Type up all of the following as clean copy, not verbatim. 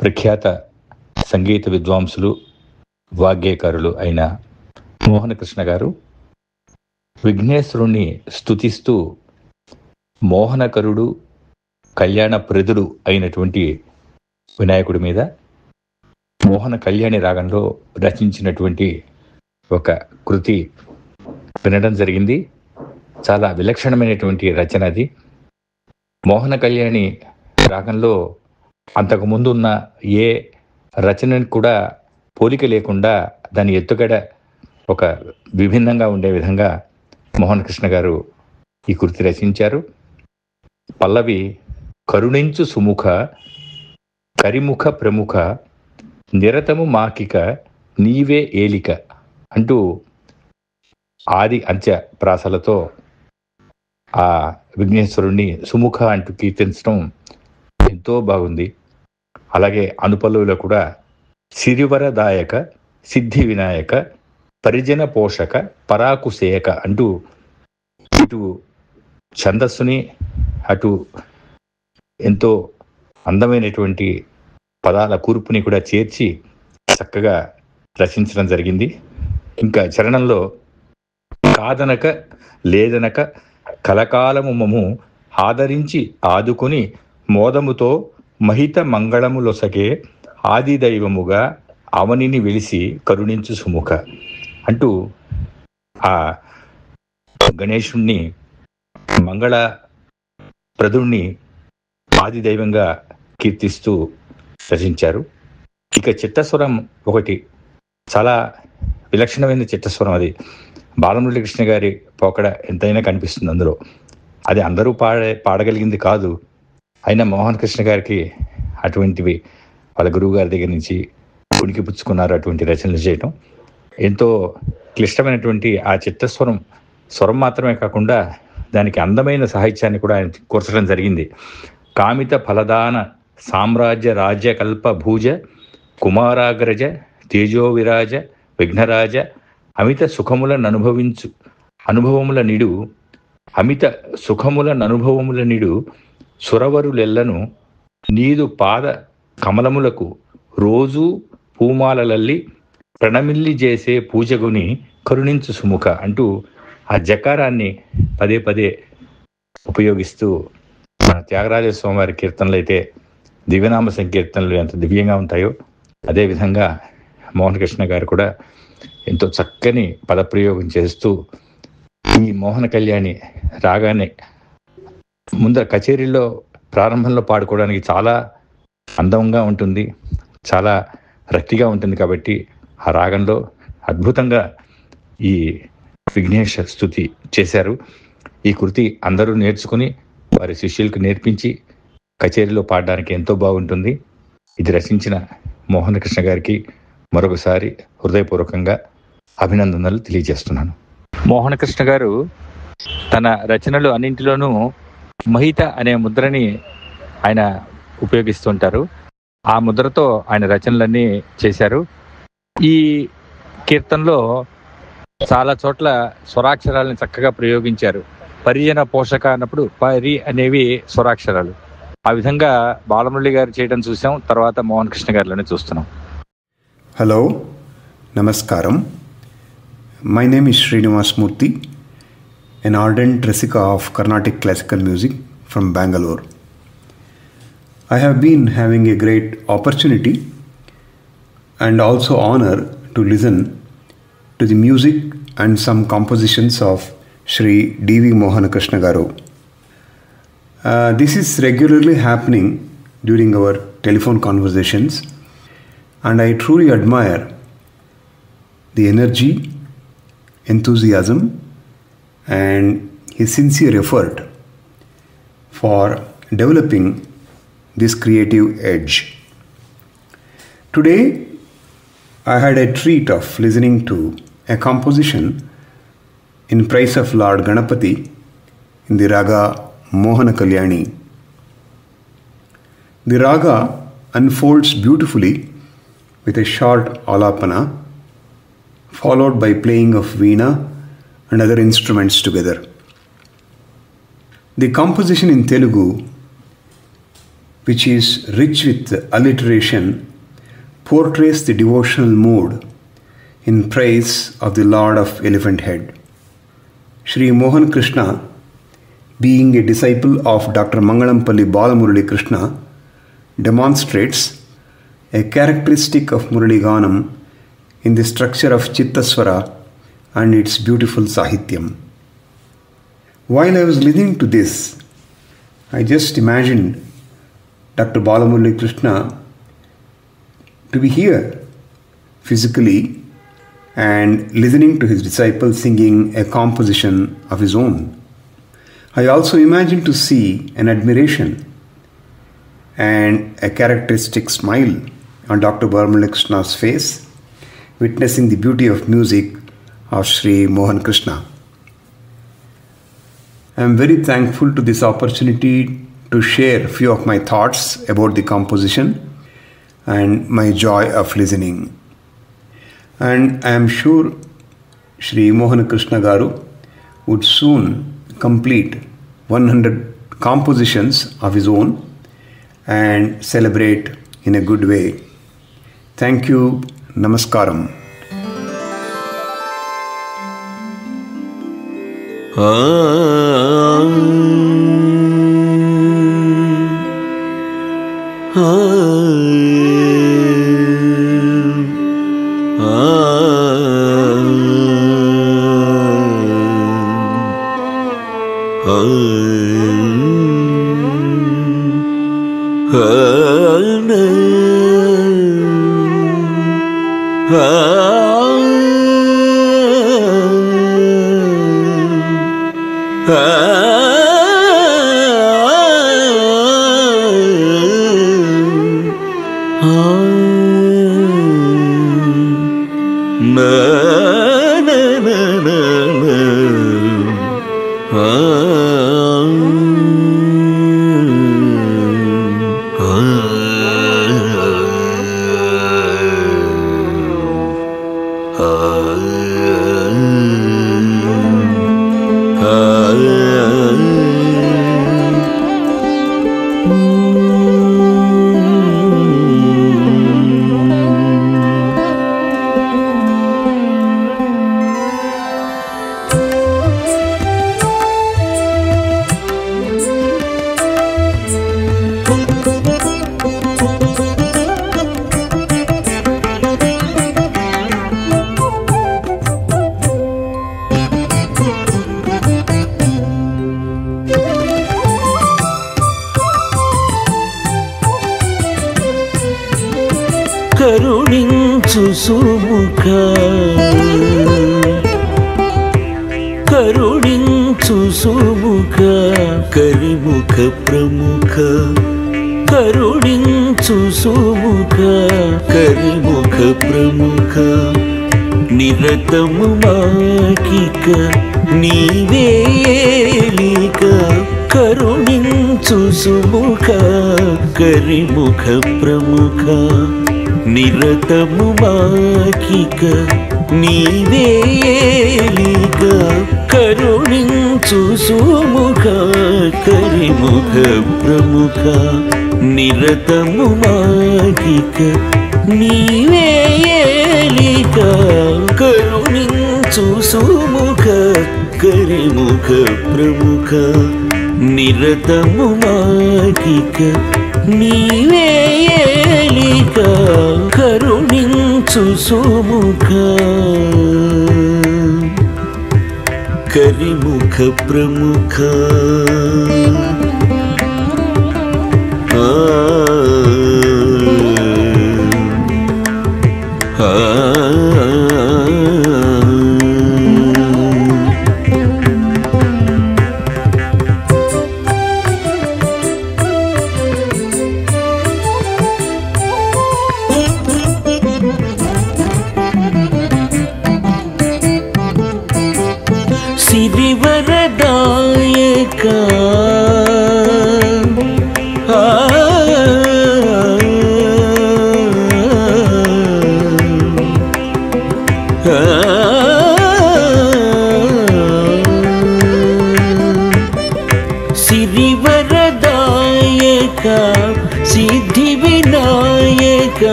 ప్రఖ్యాత సంగీత విద్వాంసులు, వాగ్గేయకారులు అయిన మోహనకృష్ణ గారు విఘ్నేశ్వరుణ్ణి స్తుతిస్తూ మోహనకరుడు, కళ్యాణప్రదుడు అయినటువంటి వినాయకుడి మీద మోహన కళ్యాణి రాగంలో రచించినటువంటి ఒక కృతి వినడం జరిగింది. చాలా విలక్షణమైనటువంటి రచన అది. మోహన కళ్యాణి రాగంలో అంతకుముందు ఉన్న ఏ రచనని కూడా పోలిక లేకుండా దాని ఎత్తుగడ ఒక విభిన్నంగా ఉండే విధంగా మోహనకృష్ణ గారు ఈ కృతి రచించారు. పల్లవి కరుణించు సుముఖ కరిముఖ ప్రముఖ నిరతము మాకిక నీవే ఏలిక అంటూ ఆది అంత్య ప్రాసలతో ఆ విఘ్నేశ్వరుణ్ణి సుముఖ అంటూ కీర్తించడం ఎంతో బాగుంది. అలాగే అనుపల్లవిలో కూడా సిరివరదాయక సిద్ధి వినాయక పరిజన పోషక పరాకుసేయక అంటూ ఇటు ఛందస్సుని అటు ఎంతో అందమైనటువంటి పదాల కూర్పుని కూడా చేర్చి చక్కగా రచించడం జరిగింది. ఇంకా చరణంలో కాదనక లేదనక కలకాలము మము ఆదరించి ఆదుకొని మోదముతో మహిత మంగళములొసగే ఆది దైవముగా అవనిని వెలిసి కరుణించు సుముఖ అంటూ ఆ గణేశుణ్ణి మంగళ ప్రదుణ్ణి ఆది దైవంగా కీర్తిస్తూ రచించారు. ఇక చిత్తస్వరం ఒకటి చాలా విలక్షణమైన చిత్తస్వరం. అది బాలమురళీకృష్ణ గారి పోకడ ఎంతైనా కనిపిస్తుంది అందులో. అది అందరూ పాడగలిగింది కాదు. అయినా మోహనకృష్ణ గారికి అటువంటివి వాళ్ళ గురువు గారి దగ్గర నుంచి ఉనికి పుచ్చుకున్నారు. అటువంటి రచనలు చేయటం ఎంతో క్లిష్టమైనటువంటి ఆ చిత్తస్వరం స్వరం మాత్రమే కాకుండా దానికి అందమైన సాహిత్యాన్ని కూడా ఆయన కూర్చడం జరిగింది. కామిత ఫలదాన సామ్రాజ్య రాజ్యకల్ప భూజ కుమారాగ్రజ తేజోవిరాజ విఘ్నరాజ అమిత సుఖముల నిడు సురవరులెల్లను నీదు పాద కమలములకు రోజూ పూమాలలల్లి ప్రణమిల్లి చేసే పూజగుని కరుణించు సుముఖ అంటూ ఆ జకారాన్ని పదే పదే ఉపయోగిస్తూ మన త్యాగరాజ స్వామివారి కీర్తనలు అయితే దివ్యనామ సంకీర్తనలు ఎంత దివ్యంగా ఉంటాయో అదేవిధంగా మోహనకృష్ణ గారు కూడా ఎంతో చక్కని పదప్రయోగం చేస్తూ ఈ మోహన కళ్యాణి రాగానే ముందర కచేరీల్లో ప్రారంభంలో పాడుకోవడానికి చాలా అందంగా ఉంటుంది, చాలా రక్తిగా ఉంటుంది. కాబట్టి ఆ రాగంలో అద్భుతంగా ఈ విఘ్నేశ స్తుతి చేశారు. ఈ కృతి అందరూ నేర్చుకుని వారి శిష్యులకు నేర్పించి కచేరీలో పాడడానికి ఎంతో బాగుంటుంది. ఇది రచించిన మోహనకృష్ణ గారికి మరొకసారి హృదయపూర్వకంగా అభినందనలు తెలియజేస్తున్నాను. మోహనకృష్ణ గారు తన రచనలు అన్నింటిలోనూ మహిత అనే ముద్రని ఆయన ఉపయోగిస్తుంటారు. ఆ ముద్రతో ఆయన రచనలన్నీ చేశారు. ఈ కీర్తనలో చాలా చోట్ల స్వరాక్షరాలను చక్కగా ప్రయోగించారు. పరిజన పోషక అన్నప్పుడు పరి అనేవి స్వరాక్షరాలు. ఆ విధంగా బాలమురళి గారు చేయడం చూసాం, తర్వాత మోహన్ కృష్ణ గారిలోనే చూస్తున్నాం. హలో, నమస్కారం. My name is Srinivas Murthy, an ardent rasika of Carnatic classical music from Bangalore. I have been having a great opportunity and also honor to listen to the music and some compositions of Shri D.V. Mohankrishna Garu. This is regularly happening during our telephone conversations, and I truly admire the energy, enthusiasm and his sincere effort for developing this creative edge. Today I had a treat of listening to a composition in praise of Lord Ganapati in the raga Mohana Kalyani. The raga unfolds beautifully with a short alapana followed by playing of veena and other instruments together. The composition in Telugu, which is rich with alliteration, portrays the devotional mood in praise of the Lord of Elephant Head. Sri Mohan Krishna, being a disciple of Dr. Mangalampalli Balamurali Krishna, demonstrates a characteristic of Murali Ganam in the structure of Chittaswara and its beautiful Sahityam. While I was listening to this, I just imagined Dr. Balamurali Krishna to be here physically and listening to his disciple singing a composition of his own. I also imagined to see an admiration and a characteristic smile on Dr. Balamurali Krishna's face, witnessing the beauty of music of Sri Mohan Krishna. I am very thankful to this opportunity to share a few of my thoughts about the composition and my joy of listening. And I am sure Sri Mohan Krishna Garu would soon complete 100 compositions of his own and celebrate in a good way. Thank you. Namaskaram. కరుణించు సుముఖ కరుణించు సుముఖ కరిముఖ ప్రముఖ కరుణించు సుముఖ కరిముఖ ప్రముఖ నిరతము మాకిక నీవేలిక కరుణించు సుముఖ కరిముఖ ప్రముఖ నిరతము మాకిక నీవేలిక కరుణించు సుముఖ కరిముఖ ప్రముఖ నిరతము మాకిక నీవేలిక కరుణించు సుముఖ కరిముఖ ప్రముఖ నిరతము మాకిక నీవేలిక కరుణించు సుముఖ కరిముఖ ప్రముఖ సిరివరదాయక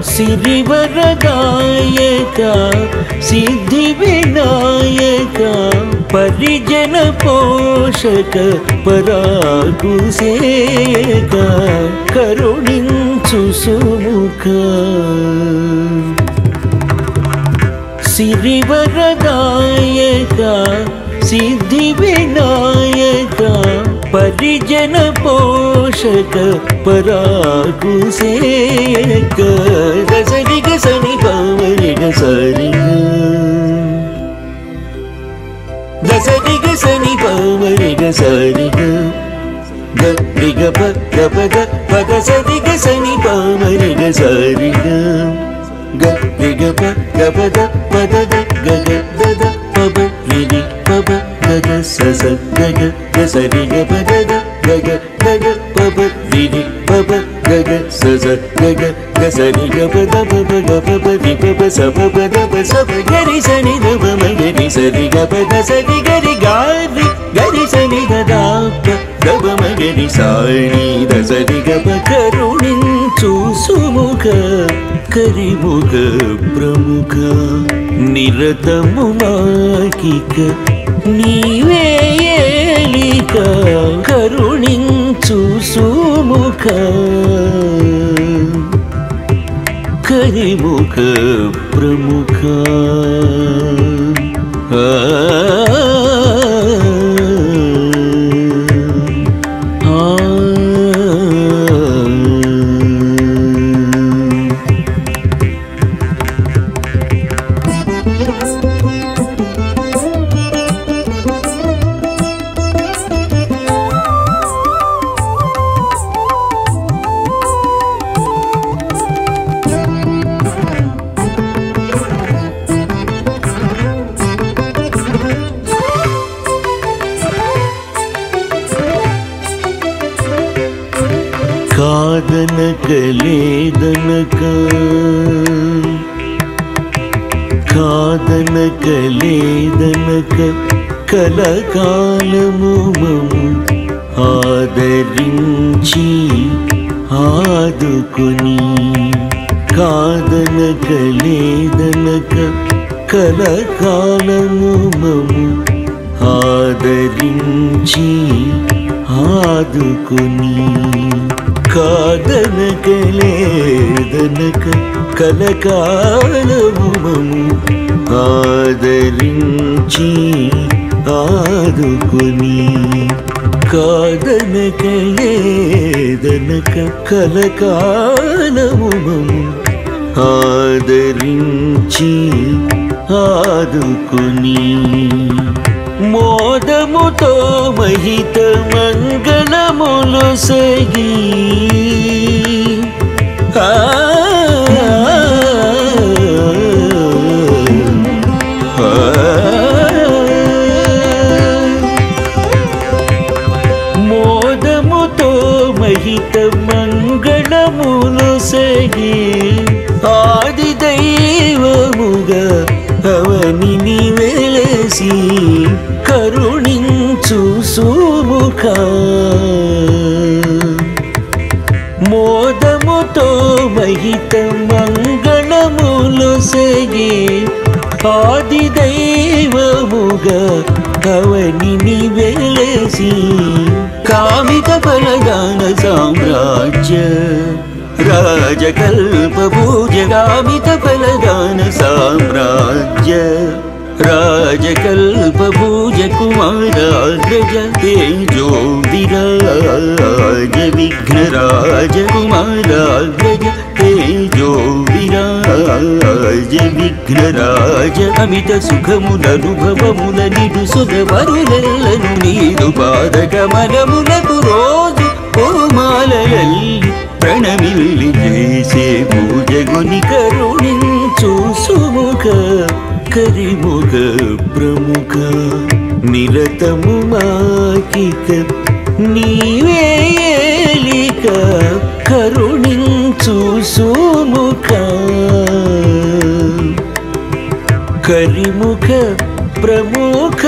సిరివరదాయక సిద్ధి వినాయక పరిజన పోషక పరాకుసేక కరుణించు సుముఖ సిరివరదాయక సిద్ధి వినాయక పరిజన పోషక పరాకుసేక దసరిగ సని పవరిగ సరిగ దసరిగ సని పవరిగ సరిగ గరిగ పద పద సరిగ సని పవరిగ సరిగ గరిగ పద పద గగ దద పబ రిరి పబ గగ సస గగ గసరిగ పద గగ గగ పబ రిరి పబ గగ సస గగ గసరిగ పద పబ గప రి పబ సప పద సప గరి సని దబ మగరి సరిగ పద సరి గరి గారి గరి సని దదాప దబ మగరి సారి దసరిగ ప కరుణించు సుముఖ కరిముఖ ప్రముఖ నిరతము మాకిక నీవే ఏలిక కరుణించు సుముఖ కరిముఖ ప్రముఖ కాదనక లేదనక కాదనక లేదనక కలకాలము మము ఆదరించి ఆదుకొని కాదనక లేదనక కలకాలము మము ఆదరించి ఆదుకొని కాదనక లేదనక కలకాలము మము ఆదరించి ఆదుకొని కాదనక లేదనక కలకాలము మము ఆదరించి ఆదుకొని మోదముతో మహిత మంగళములు సగి మోదముతో మహిత మంగళములు సగి ఆది దైవముగా అవనిని వెలసి కరుణించు సుముఖ మోదముతో మహిత మంగళములు సగి ఆది దైవముగా అవనిని వెలసి కామిత ఫలదాన సామ్రాజ్య రాజకల్ప పూజ కామిత ఫలదాన సామ్రాజ్య రాజకల్ప పూజ కుమారాగ్రజ తేజో విరాజ విఘ్నరాజ కుమారాగ్రజ తేజో విరాజ విఘ్నరాజ అమిత సుఖములనుభవముల నిడు సుధవరులెల్లను నీదు పాదకమలములకు రోజు పూమాలయల్లి ప్రణమిల్లి చేసే పూజగుని కరుణించు సుముఖ కరిముఖ ప్రముఖ నిరతము మాకిక నీవే ఏలిక కరుణించు సుముఖ కరిముఖ ప్రముఖ